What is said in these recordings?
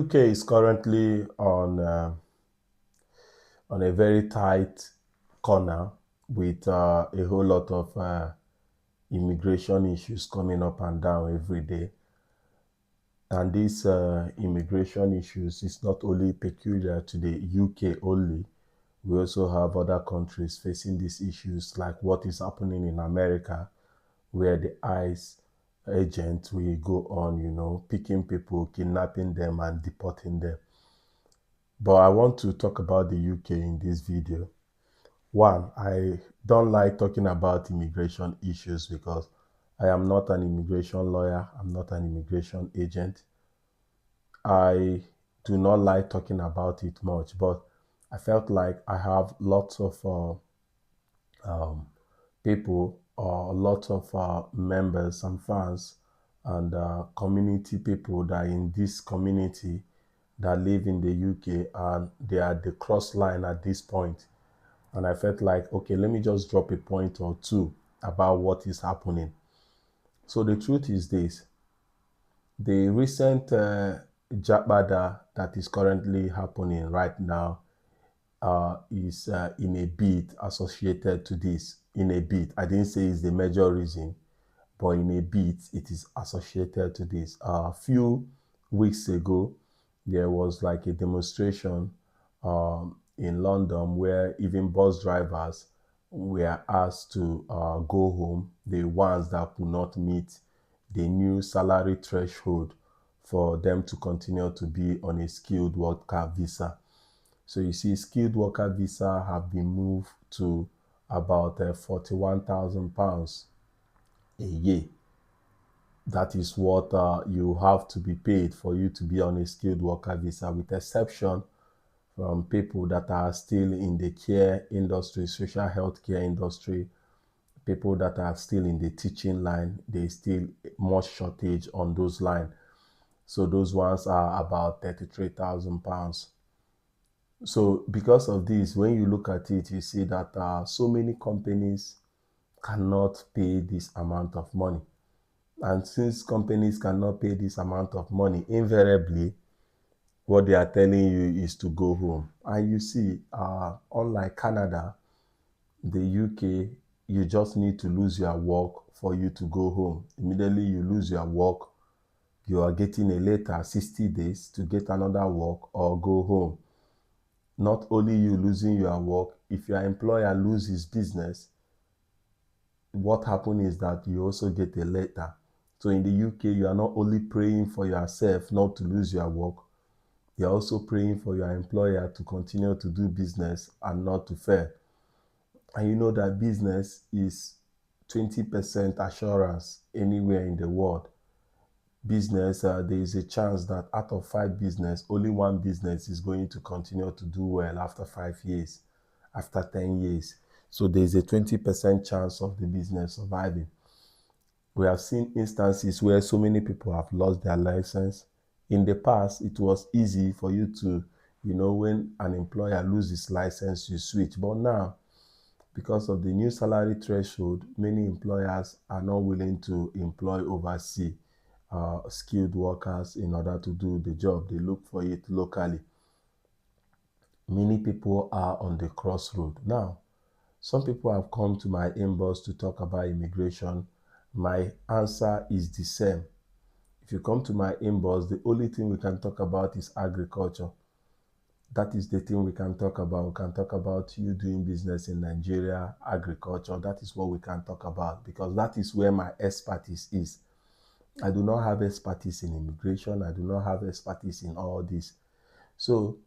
UK is currently on a very tight corner with a whole lot of immigration issues coming up and down every day. And these immigration issues is not only peculiar to the UK only. We also have other countries facing these issues, like what is happening in America, where the ICE agent will go on, picking people, kidnapping them, and deporting them. But I want to talk about the UK in this video. One, I don't like talking about immigration issues because I am not an immigration lawyer, I'm not an immigration agent. I do not like talking about it much, but I felt like I have lots of people or lots of members and fans and community people that are in this community that live in the UK and they are the cross line at this point. And I felt like, okay, let me just drop a point or two about what is happening. So the truth is this: the recent Jabada that is currently happening right now is in a bit associated to this. In a bit, I didn't say it's the major reason, but in a bit, it is associated to this. A few weeks ago, there was like a demonstration in London where even bus drivers were asked to go home, the ones that could not meet the new salary threshold for them to continue to be on a skilled worker visa. So you see, skilled worker visa have been moved to about £41,000 a year. That is what you have to be paid for you to be on a skilled worker visa, with exception from people that are still in the care industry, social health care industry, people that are still in the teaching line. There's still much shortage on those lines. So those ones are about £33,000. So because of this, when you look at it, you see that so many companies cannot pay this amount of money. And since companies cannot pay this amount of money, invariably, what they are telling you is to go home. And you see, unlike Canada, the UK, you just need to lose your work for you to go home. Immediately you lose your work, you are getting a letter 60 days to get another work or go home. Not only you losing your work, if your employer loses business, what happens is that you also get a letter. So in the UK, you are not only praying for yourself not to lose your work, you're also praying for your employer to continue to do business and not to fail. And you know that business is 20% assurance anywhere in the world. Business, there is a chance that out of 5 business, only one business is going to continue to do well after 5 years, after 10 years. So there's a 20% chance of the business surviving. We have seen instances where so many people have lost their license. In the past, it was easy for you to, when an employer loses license, you switch. But now, because of the new salary threshold, many employers are not willing to employ overseas skilled workers in order to do the job. They look for it locally. Many people are on the crossroad. Now, some people have come to my inbox to talk about immigration. My answer is the same. If you come to my inbox, the only thing we can talk about is agriculture. That is the thing we can talk about. We can talk about you doing business in Nigeria, agriculture. That is what we can talk about because that is where my expertise is. I do not have expertise in immigration. I do not have expertise in all this. So,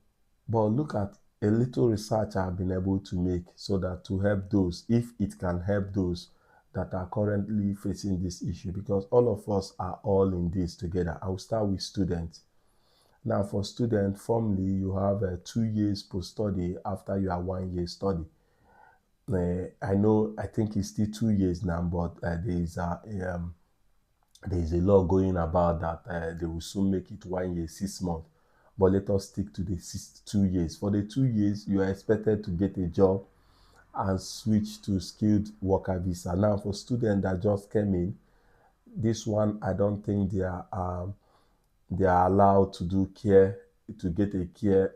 but look at a little research I've been able to make so that to help those, if it can help those that are currently facing this issue, because all of us are all in this together. I'll start with students. Now, for students, formally, you have 2 years post-study after your 1 year study. I think it's still 2 years now, but there is a law going about that they will soon make it 1 year, 6 months. But let us stick to the 2 years. For the 2 years, you are expected to get a job and switch to skilled worker visa. Now, for students that just came in, this one, I don't think they are They are allowed to do care, to get a care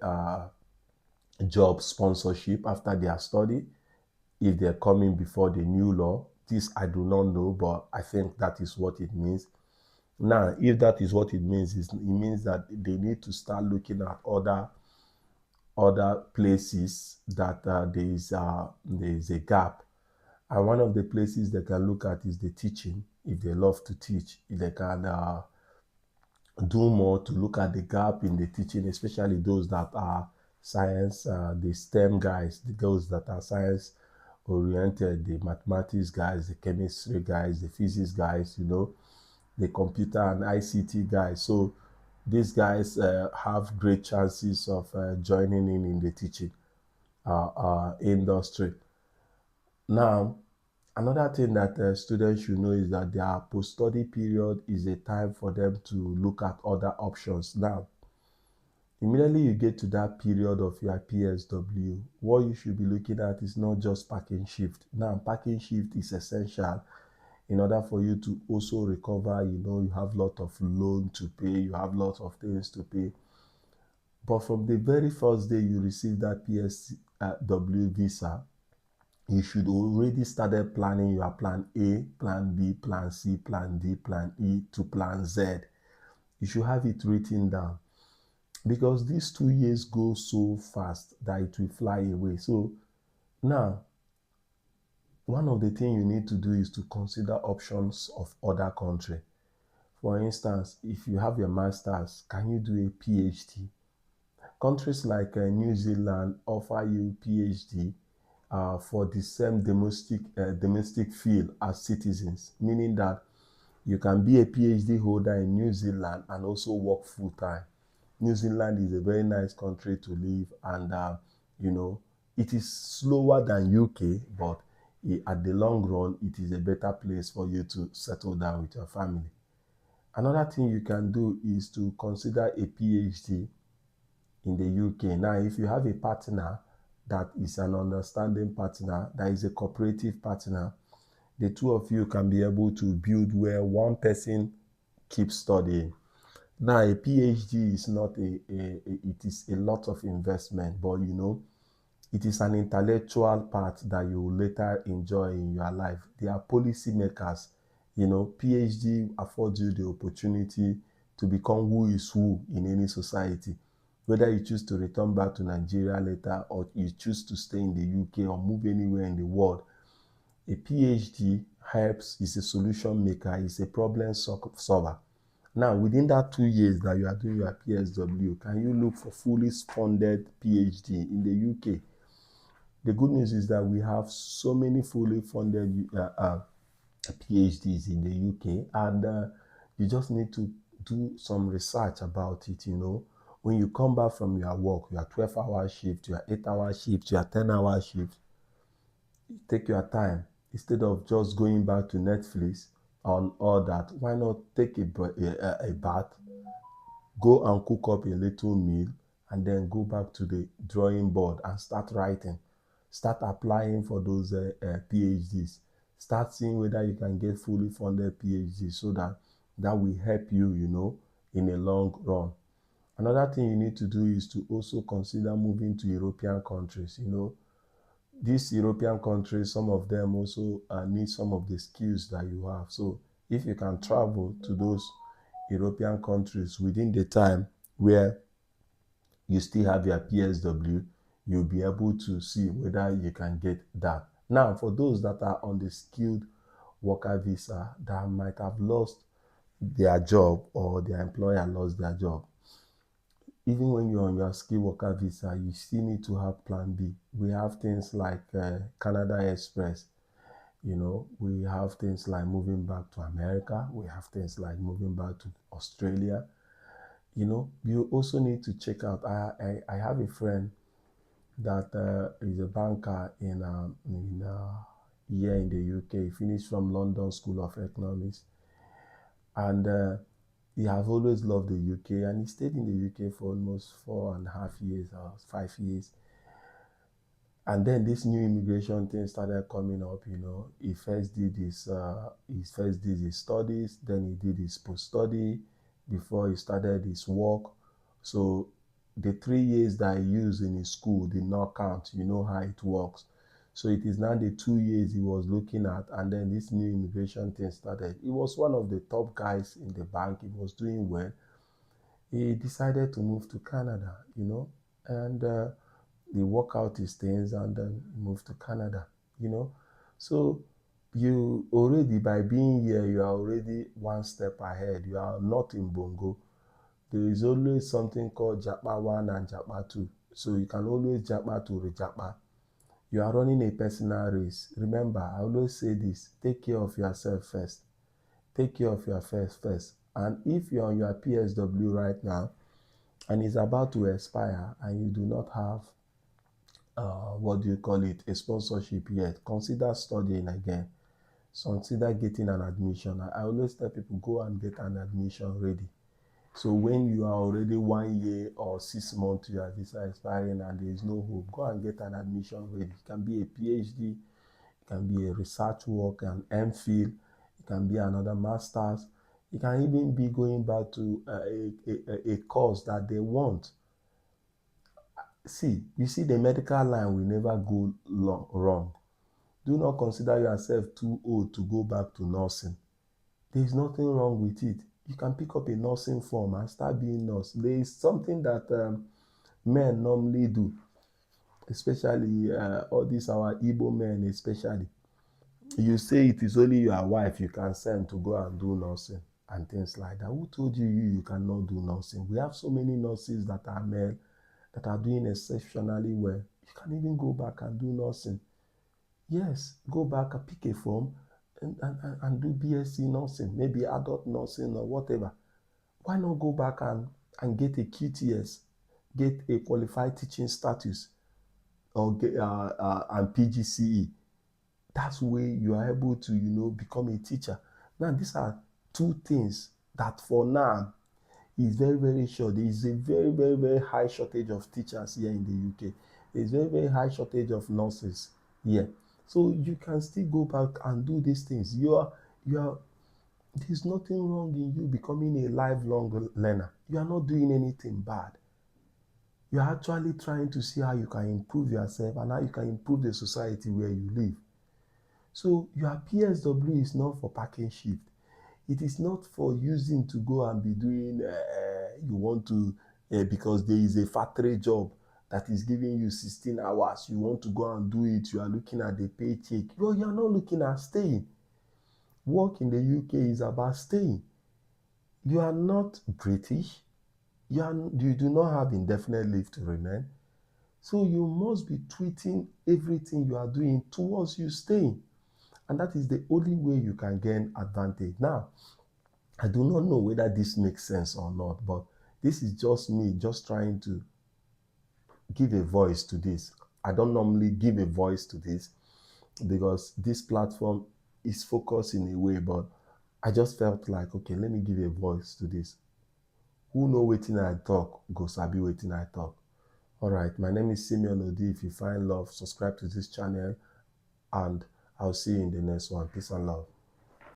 job sponsorship after their study if they're coming before the new law. This I do not know, but I think that is what it means. Now, if that is what it means, it means that they need to start looking at other places that there is a gap. And one of the places they can look at is the teaching. If they love to teach, if they can do more to look at the gap in the teaching, especially those that are science, the STEM guys, those that are science oriented, the mathematics guys, the chemistry guys, the physics guys, the computer and ICT guys. So these guys have great chances of joining in the teaching industry. Now, another thing that students should know is that their post-study period is a time for them to look at other options. Now, immediately you get to that period of your PSW, what you should be looking at is not just parking shift. Now, parking shift is essential in order for you to also recover. You have a lot of loan to pay, you have lots of things to pay. But from the very first day you receive that PSW visa, you should already started planning your plan A, plan B, plan C, plan D, plan E to plan Z. You should have it written down because these 2 years go so fast that it will fly away. So now, one of the things you need to do is to consider options of other country. For instance, if you have your master's, can you do a PhD? Countries like New Zealand offer you PhD for the same domestic field as citizens, meaning that you can be a PhD holder in New Zealand and also work full time. New Zealand is a very nice country to live, and you know it is slower than UK, but at the long run, it is a better place for you to settle down with your family. Another thing you can do is to consider a PhD in the UK. Now, if you have a partner that is an understanding partner, that is a cooperative partner, the two of you can be able to build where one person keeps studying. Now, a PhD is not it is a lot of investment, but it is an intellectual part that you will later enjoy in your life. They are policy makers. PhD affords you the opportunity to become who is who in any society. Whether you choose to return back to Nigeria later or you choose to stay in the UK or move anywhere in the world, a PhD helps, is a solution maker, is a problem solver. Now, within that 2 years that you are doing your PSW, can you look for fully funded PhD in the UK? The good news is that we have so many fully funded PhDs in the UK, and you just need to do some research about it. When you come back from your work, your 12-hour shift, your 8-hour shift, your 10-hour shift, take your time. Instead of just going back to Netflix on all that, why not take a bath, go and cook up a little meal, and then go back to the drawing board and start writing. Start applying for those PhDs. Start seeing whether you can get fully funded PhDs so that will help you, in a long run. Another thing you need to do is to also consider moving to European countries. These European countries, some of them also need some of the skills that you have. So if you can travel to those European countries within the time where you still have your PSW, you'll be able to see whether you can get that. Now, for those that are on the skilled worker visa that might have lost their job or their employer lost their job, even when you're on your skilled worker visa, you still need to have plan B. We have things like Canada Express. We have things like moving back to America. We have things like moving back to Australia. You also need to check out. I have a friend that is a banker here in the UK. He finished from London School of Economics, and he has always loved the UK, and he stayed in the UK for almost 4.5 years or 5 years. And then this new immigration thing started coming up. He first did his studies, then he did his post study, before he started his work. So the 3 years that he used in his school did not count. You know how it works. So it is now the 2 years he was looking at, and then this new immigration thing started. He was one of the top guys in the bank. He was doing well. He decided to move to Canada, and he work out his things and then move to Canada. So you already, by being here, you are already one step ahead. You are not in Bongo. There is always something called Japa 1 and Japa 2. So you can always Japa to Rejapa. You are running a personal race. Remember, I always say this: take care of yourself first. Take care of your first. And if you're on your PSW right now and it's about to expire and you do not have what do you call it, a sponsorship yet, consider studying again. So consider getting an admission. I always tell people, go and get an admission ready. So when you are already 1 year or 6 months to your visa expiring and there is no hope, go and get an admission ready. It can be a PhD, it can be a research work, an MPhil, it can be another master's. It can even be going back to a course that they want. See, you see, the medical line will never go wrong. Do not consider yourself too old to go back to nursing. There is nothing wrong with it. You can pick up a nursing form and start being nurse. There is something that men normally do, especially all these our Igbo men especially. You say it is only your wife you can send to go and do nursing and things like that. Who told you cannot do nursing? We have so many nurses that are male that are doing exceptionally well. You can even go back and do nursing. Yes, go back and pick a form and do BSc nursing, maybe adult nursing or whatever. Why not go back and get a QTS, get a qualified teaching status, or get and PGCE? That's way you are able to, become a teacher. Now, these are two things that for now is very, very short. There is a very, very, very high shortage of teachers here in the UK. There is very, very high shortage of nurses here. So you can still go back and do these things. There's nothing wrong in you becoming a lifelong learner. You are not doing anything bad. You are actually trying to see how you can improve yourself and how you can improve the society where you live. So your PSW is not for packing shift. It is not for using to go and be doing, you want to, because there is a factory job that is giving you 16 hours. You want to go and do it. You are looking at the paycheck. Well, you are not looking at staying. Work in the UK is about staying. You are not British. You do not have indefinite leave to remain. So you must be tweeting everything you are doing towards you staying. And that is the only way you can gain advantage. Now, I do not know whether this makes sense or not, but this is just me just trying to give a voice to this. I don't normally give a voice to this because this platform is focused in a way, but I just felt like, okay, let me give a voice to this. Who know wetin I talk, go sabi wetin I talk. All right, my name is Simeon Odi. If you find love, subscribe to this channel, and I'll see you in the next one. Peace and love.